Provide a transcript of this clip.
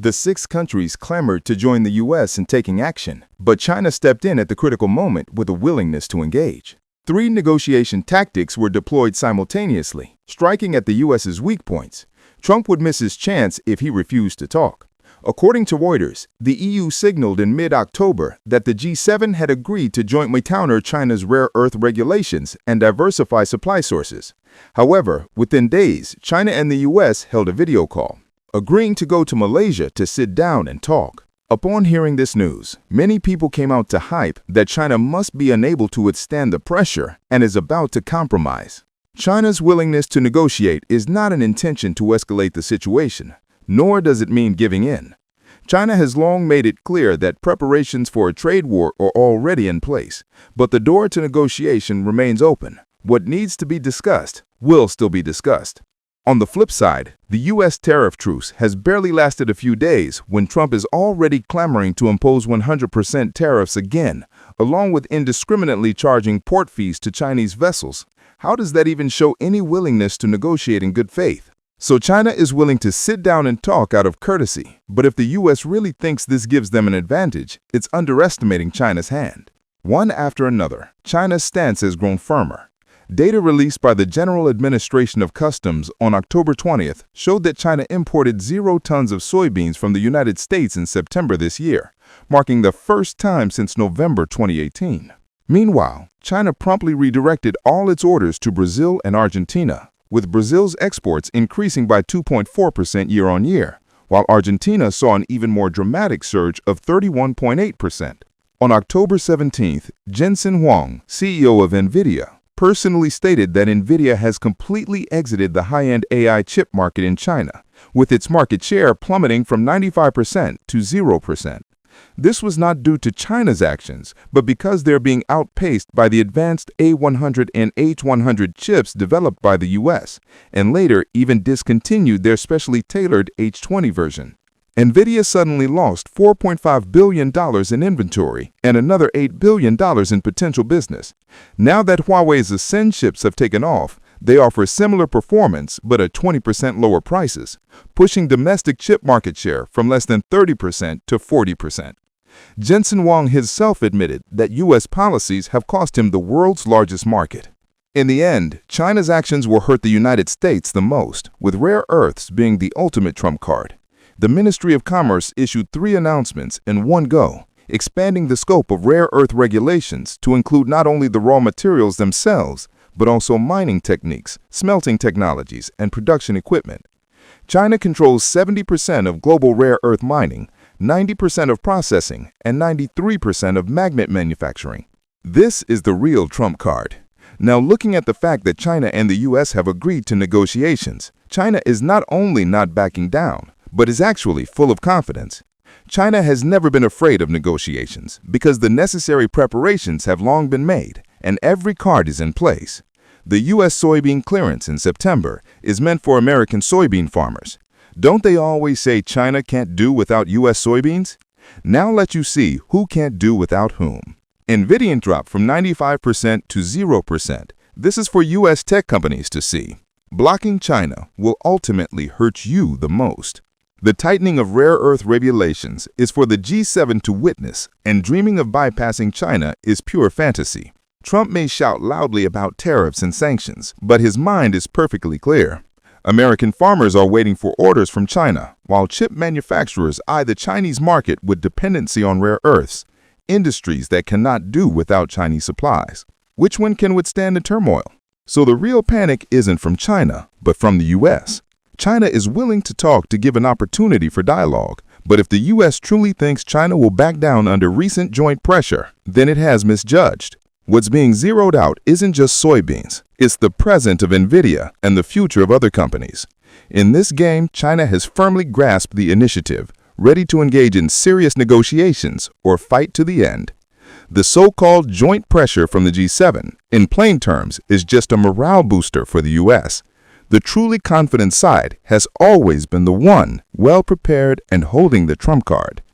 The six countries clamored to join the U.S. in taking action, but China stepped in at the critical moment with a willingness to engage. Three negotiation tactics were deployed simultaneously, striking at the U.S.'s weak points. Trump would miss his chance if he refused to talk. According to Reuters, the EU signaled in mid-October that the G7 had agreed to jointly counter China's rare earth regulations and diversify supply sources. However, within days, China and the U.S. held a video call, agreeing to go to Malaysia to sit down and talk. Upon hearing this news, many people came out to hype that China must be unable to withstand the pressure and is about to compromise. China's willingness to negotiate is not an intention to escalate the situation, nor does it mean giving in. China has long made it clear that preparations for a trade war are already in place, but the door to negotiation remains open. What needs to be discussed will still be discussed. On the flip side, the U.S. tariff truce has barely lasted a few days when Trump is already clamoring to impose 100% tariffs again, along with indiscriminately charging port fees to Chinese vessels. How does that even show any willingness to negotiate in good faith? So China is willing to sit down and talk out of courtesy, but if the U.S. really thinks this gives them an advantage, it's underestimating China's hand. One after another, China's stance has grown firmer. Data released by the General Administration of Customs on October 20th showed that China imported 0 tons of soybeans from the United States in September this year, marking the first time since November 2018. Meanwhile, China promptly redirected all its orders to Brazil and Argentina, with Brazil's exports increasing by 2.4% year-on-year, while Argentina saw an even more dramatic surge of 31.8%. On October 17th, Jensen Huang, CEO of NVIDIA, personally stated that NVIDIA has completely exited the high-end AI chip market in China, with its market share plummeting from 95% to 0%. This was not due to China's actions, but because they're being outpaced by the advanced A100 and H100 chips developed by the US, and later even discontinued their specially tailored H20 version. NVIDIA suddenly lost $4.5 billion in inventory and another $8 billion in potential business. Now that Huawei's Ascend chips have taken off, they offer similar performance but at 20% lower prices, pushing domestic chip market share from less than 30% to 40%. Jensen Huang himself admitted that U.S. policies have cost him the world's largest market. In the end, China's actions will hurt the United States the most, with rare earths being the ultimate trump card. The Ministry of Commerce issued 3 announcements in one go, expanding the scope of rare earth regulations to include not only the raw materials themselves, but also mining techniques, smelting technologies, and production equipment. China controls 70% of global rare earth mining, 90% of processing, and 93% of magnet manufacturing. This is the real trump card. Now, looking at the fact that China and the U.S. have agreed to negotiations, China is not only not backing down, but is actually full of confidence. China has never been afraid of negotiations because the necessary preparations have long been made and every card is in place. The U.S. soybean clearance in September is meant for American soybean farmers. Don't they always say China can't do without U.S. soybeans? Now let you see who can't do without whom. NVIDIA dropped from 95% to 0%. This is for U.S. tech companies to see. Blocking China will ultimately hurt you the most. The tightening of rare earth regulations is for the G7 to witness, and dreaming of bypassing China is pure fantasy. Trump may shout loudly about tariffs and sanctions, but his mind is perfectly clear. American farmers are waiting for orders from China, while chip manufacturers eye the Chinese market with dependency on rare earths, industries that cannot do without Chinese supplies. Which one can withstand the turmoil? So the real panic isn't from China, but from the U.S. China is willing to talk to give an opportunity for dialogue, but if the U.S. truly thinks China will back down under recent joint pressure, then it has misjudged. What's being zeroed out isn't just soybeans, it's the present of NVIDIA and the future of other companies. In this game, China has firmly grasped the initiative, ready to engage in serious negotiations or fight to the end. The so-called joint pressure from the G7, in plain terms, is just a morale booster for the U.S. The truly confident side has always been the one well-prepared and holding the trump card.